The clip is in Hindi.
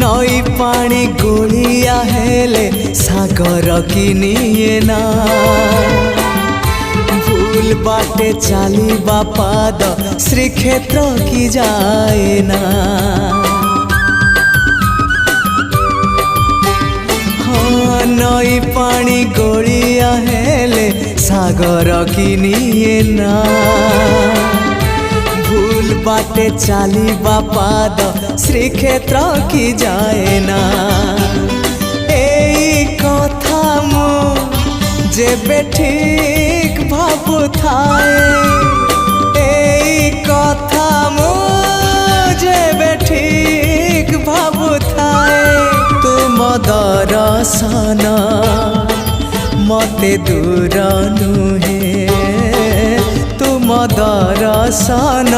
नई पानी गोलिया हेले सागर किनिए ना भूल बाटे चालिबा पाद श्रीक्षेत्र की जाए ना। हाँ नई पानी गोलिया हेले सागर किनिए ना भूल बाटे चालिबा पाद श्रीक्षेत्र की जाए ना। एई कथा मु जेबे ठीक भाबु थाए एई कथा मु जेबे ठीक भाबु थाए तुम दर्शन मते दूर नुहे तुम दर्शन।